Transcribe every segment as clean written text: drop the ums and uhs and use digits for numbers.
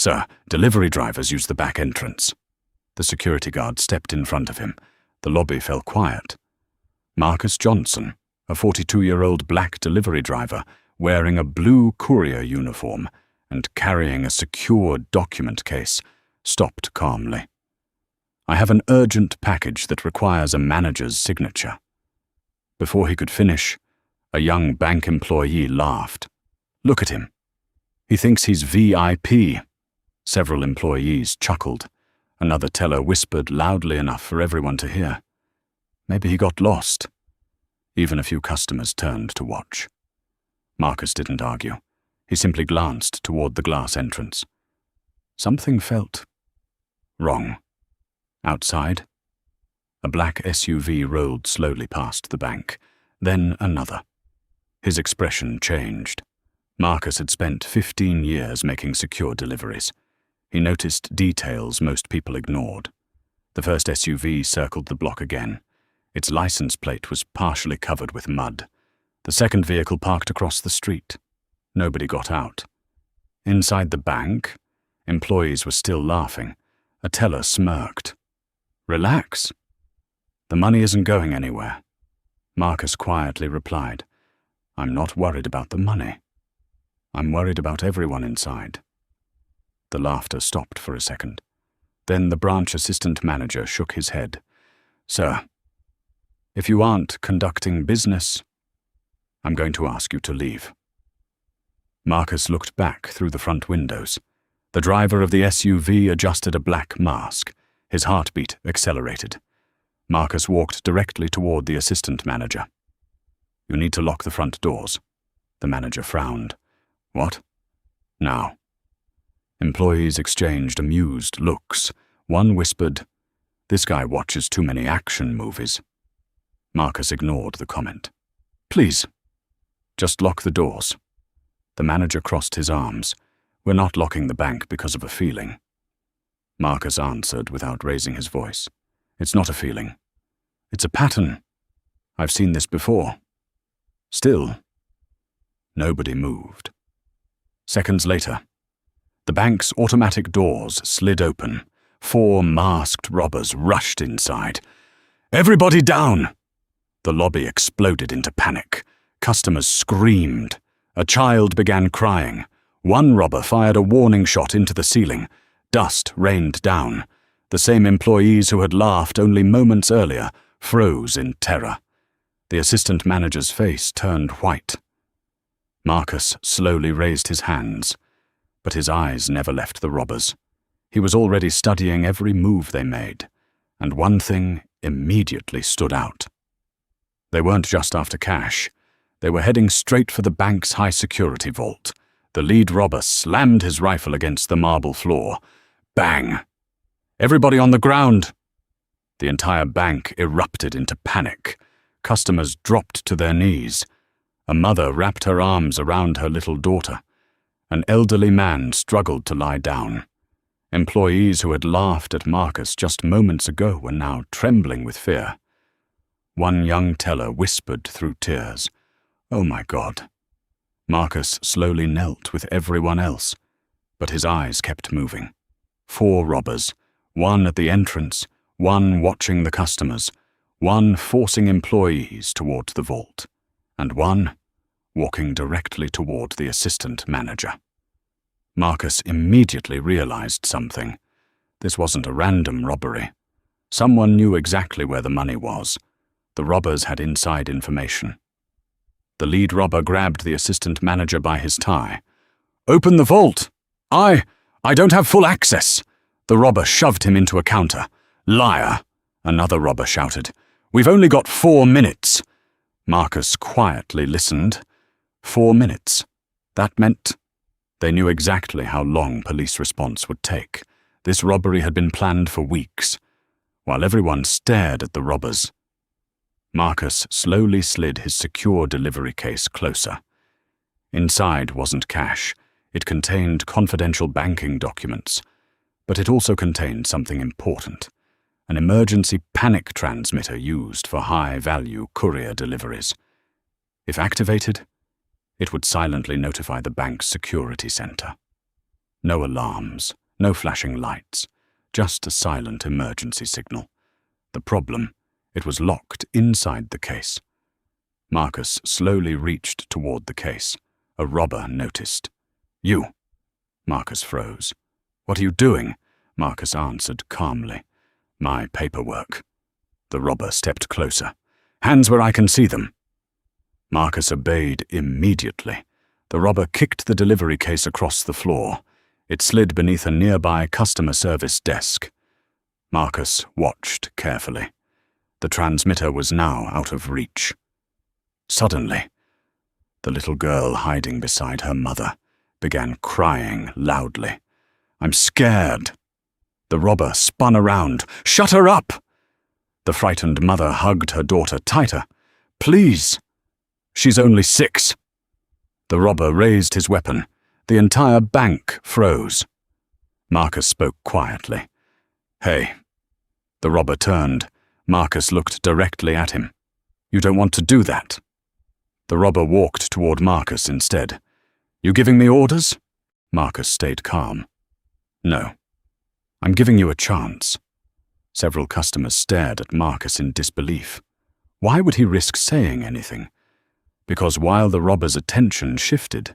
"Sir, delivery drivers use the back entrance." The security guard stepped in front of him. The lobby fell quiet. Marcus Johnson, a 42-year-old black delivery driver, wearing a blue courier uniform and carrying a secure document case, stopped calmly. "I have an urgent package that requires a manager's signature." Before he could finish, a young bank employee laughed. "Look at him. He thinks he's VIP." Several employees chuckled. Another teller whispered loudly enough for everyone to hear. Maybe he got lost. Even a few customers turned to watch. Marcus didn't argue. He simply glanced toward the glass entrance. Something felt wrong. Outside, a black SUV rolled slowly past the bank, then another. His expression changed. Marcus had spent 15 years making secure deliveries. He noticed details most people ignored. The first SUV circled the block again. Its license plate was partially covered with mud. The second vehicle parked across the street. Nobody got out. Inside the bank, employees were still laughing. A teller smirked. "Relax. The money isn't going anywhere." Marcus quietly replied, "I'm not worried about the money. I'm worried about everyone inside." The laughter stopped for a second. Then the branch assistant manager shook his head. "Sir, if you aren't conducting business, I'm going to ask you to leave." Marcus looked back through the front windows. The driver of the SUV adjusted a black mask. His heartbeat accelerated. Marcus walked directly toward the assistant manager. "You need to lock the front doors." The manager frowned. "What?" "Now." Employees exchanged amused looks. One whispered, "This guy watches too many action movies." Marcus ignored the comment. "Please, just lock the doors." The manager crossed his arms. "We're not locking the bank because of a feeling." Marcus answered without raising his voice. "It's not a feeling. It's a pattern. I've seen this before." Still, nobody moved. Seconds later, the bank's automatic doors slid open. 4 masked robbers rushed inside. "Everybody down!" The lobby exploded into panic. Customers screamed. A child began crying. One robber fired a warning shot into the ceiling. Dust rained down. The same employees who had laughed only moments earlier froze in terror. The assistant manager's face turned white. Marcus slowly raised his hands, but his eyes never left the robbers. He was already studying every move they made, and one thing immediately stood out. They weren't just after cash. They were heading straight for the bank's high-security vault. The lead robber slammed his rifle against the marble floor. Bang! "Everybody on the ground!" The entire bank erupted into panic. Customers dropped to their knees. A mother wrapped her arms around her little daughter. An elderly man struggled to lie down. Employees who had laughed at Marcus just moments ago were now trembling with fear. One young teller whispered through tears, "Oh my God." Marcus slowly knelt with everyone else, but his eyes kept moving. 4 robbers, one at the entrance, one watching the customers, one forcing employees toward the vault, and one walking directly toward the assistant manager. Marcus immediately realized something. This wasn't a random robbery. Someone knew exactly where the money was. The robbers had inside information. The lead robber grabbed the assistant manager by his tie. "Open the vault! I don't have full access!" The robber shoved him into a counter. "Liar!" another robber shouted. "We've only got 4 minutes." Marcus quietly listened. 4 minutes. That meant they knew exactly how long police response would take. This robbery had been planned for weeks. While everyone stared at the robbers, Marcus slowly slid his secure delivery case closer. Inside wasn't cash. It contained confidential banking documents. But it also contained something important, an emergency panic transmitter used for high-value courier deliveries. If activated, it would silently notify the bank's security center. No alarms, no flashing lights, just a silent emergency signal. The problem, it was locked inside the case. Marcus slowly reached toward the case. A robber noticed. "You." Marcus froze. "What are you doing?" Marcus answered calmly. "My paperwork." The robber stepped closer. "Hands where I can see them." Marcus obeyed immediately. The robber kicked the delivery case across the floor. It slid beneath a nearby customer service desk. Marcus watched carefully. The transmitter was now out of reach. Suddenly, the little girl hiding beside her mother began crying loudly. "I'm scared." The robber spun around. "Shut her up!" The frightened mother hugged her daughter tighter. "Please." "She's only 6. The robber raised his weapon. The entire bank froze. Marcus spoke quietly. "Hey." The robber turned. Marcus looked directly at him. "You don't want to do that." The robber walked toward Marcus instead. "You giving me orders?" Marcus stayed calm. "No. I'm giving you a chance." Several customers stared at Marcus in disbelief. Why would he risk saying anything? Because while the robber's attention shifted,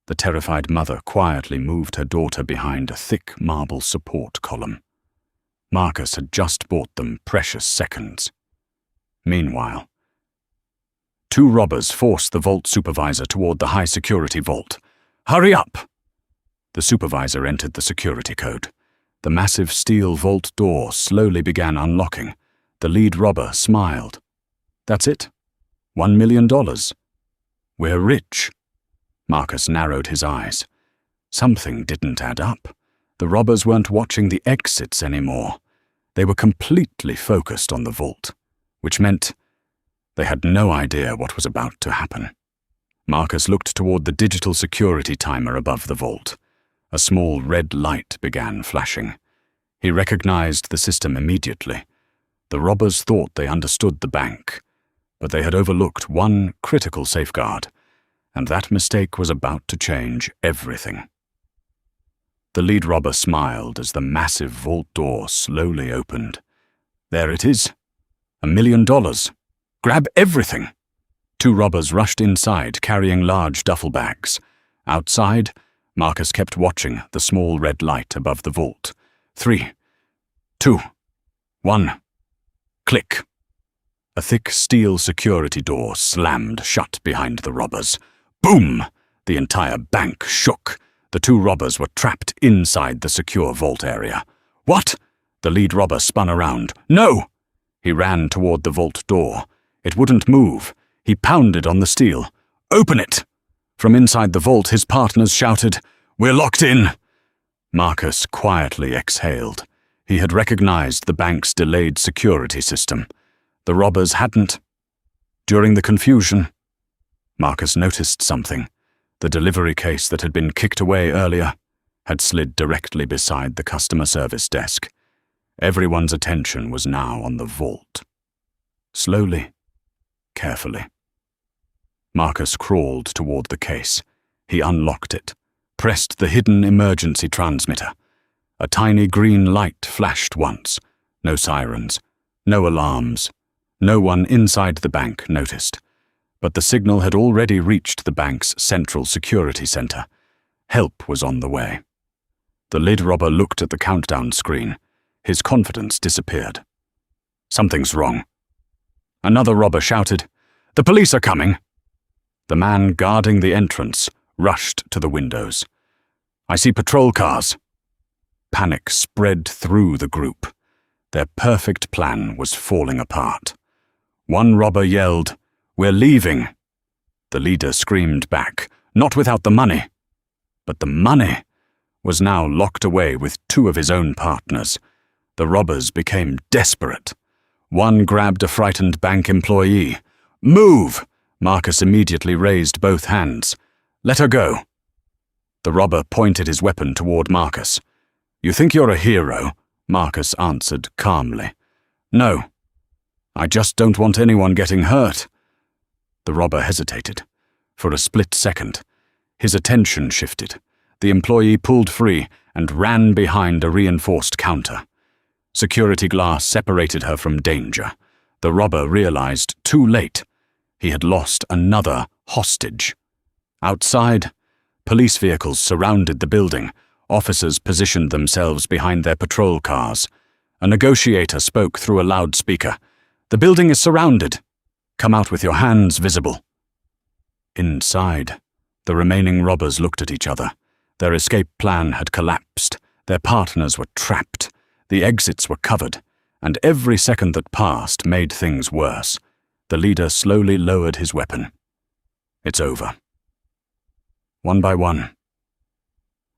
the terrified mother quietly moved her daughter behind a thick marble support column. Marcus had just bought them precious seconds. Meanwhile, 2 robbers forced the vault supervisor toward the high-security vault. "Hurry up!" The supervisor entered the security code. The massive steel vault door slowly began unlocking. The lead robber smiled. "That's it? $1 million. We're rich." Marcus narrowed his eyes. Something didn't add up. The robbers weren't watching the exits anymore. They were completely focused on the vault, which meant they had no idea what was about to happen. Marcus looked toward the digital security timer above the vault. A small red light began flashing. He recognized the system immediately. The robbers thought they understood the bank, but they had overlooked one critical safeguard, and that mistake was about to change everything. The lead robber smiled as the massive vault door slowly opened. "There it is. $1 million. Grab everything." 2 robbers rushed inside, carrying large duffel bags. Outside, Marcus kept watching the small red light above the vault. 3, 2, 1. Click. A thick steel security door slammed shut behind the robbers. Boom! The entire bank shook. The 2 robbers were trapped inside the secure vault area. "What?" The lead robber spun around. "No!" He ran toward the vault door. It wouldn't move. He pounded on the steel. "Open it!" From inside the vault, his partners shouted, "We're locked in!" Marcus quietly exhaled. He had recognized the bank's delayed security system. The robbers hadn't. During the confusion, Marcus noticed something. The delivery case that had been kicked away earlier had slid directly beside the customer service desk. Everyone's attention was now on the vault. Slowly, carefully, Marcus crawled toward the case. He unlocked it, pressed the hidden emergency transmitter. A tiny green light flashed once. No sirens, no alarms. No one inside the bank noticed. But the signal had already reached the bank's central security center. Help was on the way. The lead robber looked at the countdown screen. His confidence disappeared. "Something's wrong." Another robber shouted, "The police are coming!" The man guarding the entrance rushed to the windows. "I see patrol cars." Panic spread through the group. Their perfect plan was falling apart. One robber yelled, "We're leaving." The leader screamed back, "Not without the money." But the money was now locked away with 2 of his own partners. The robbers became desperate. One grabbed a frightened bank employee. "Move!" Marcus immediately raised both hands. "Let her go." The robber pointed his weapon toward Marcus. "You think you're a hero?" Marcus answered calmly. "No. I just don't want anyone getting hurt." The robber hesitated. For a split second, his attention shifted. The employee pulled free and ran behind a reinforced counter. Security glass separated her from danger. The robber realized too late he had lost another hostage. Outside, police vehicles surrounded the building. Officers positioned themselves behind their patrol cars. A negotiator spoke through a loudspeaker. "The building is surrounded. Come out with your hands visible." Inside, the remaining robbers looked at each other. Their escape plan had collapsed. Their partners were trapped. The exits were covered, and every second that passed made things worse. The leader slowly lowered his weapon. "It's over." One by one,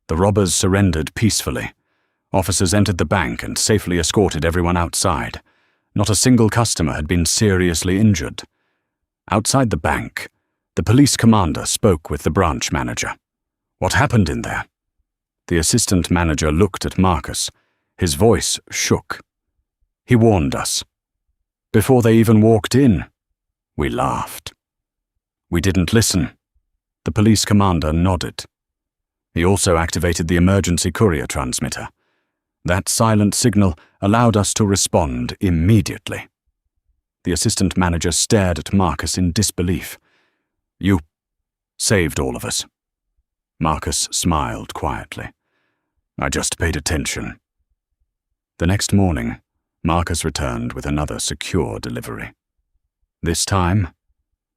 the robbers surrendered peacefully. Officers entered the bank and safely escorted everyone outside. Not a single customer had been seriously injured. Outside the bank, the police commander spoke with the branch manager. "What happened in there?" The assistant manager looked at Marcus. His voice shook. "He warned us. Before they even walked in, we laughed." "We didn't listen." The police commander nodded. He also activated the emergency courier transmitter. That silent signal allowed us to respond immediately. The assistant manager stared at Marcus in disbelief. "You saved all of us." Marcus smiled quietly. "I just paid attention." The next morning, Marcus returned with another secure delivery. This time,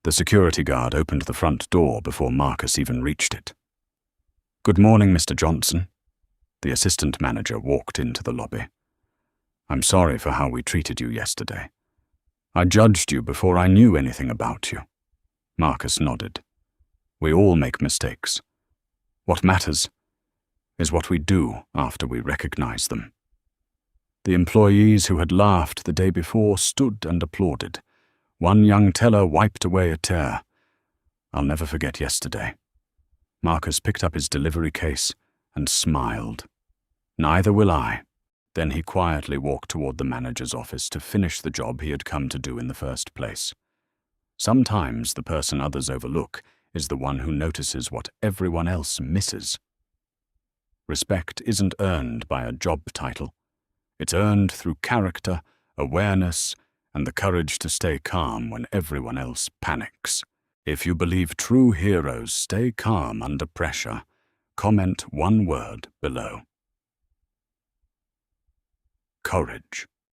the security guard opened the front door before Marcus even reached it. "Good morning, Mr. Johnson." The assistant manager walked into the lobby. "I'm sorry for how we treated you yesterday. I judged you before I knew anything about you." Marcus nodded. "We all make mistakes. What matters is what we do after we recognize them." The employees who had laughed the day before stood and applauded. One young teller wiped away a tear. "I'll never forget yesterday." Marcus picked up his delivery case and smiled. "Neither will I." Then he quietly walked toward the manager's office to finish the job he had come to do in the first place. Sometimes the person others overlook is the one who notices what everyone else misses. Respect isn't earned by a job title. It's earned through character, awareness, and the courage to stay calm when everyone else panics. If you believe true heroes stay calm under pressure, comment one word below. Courage.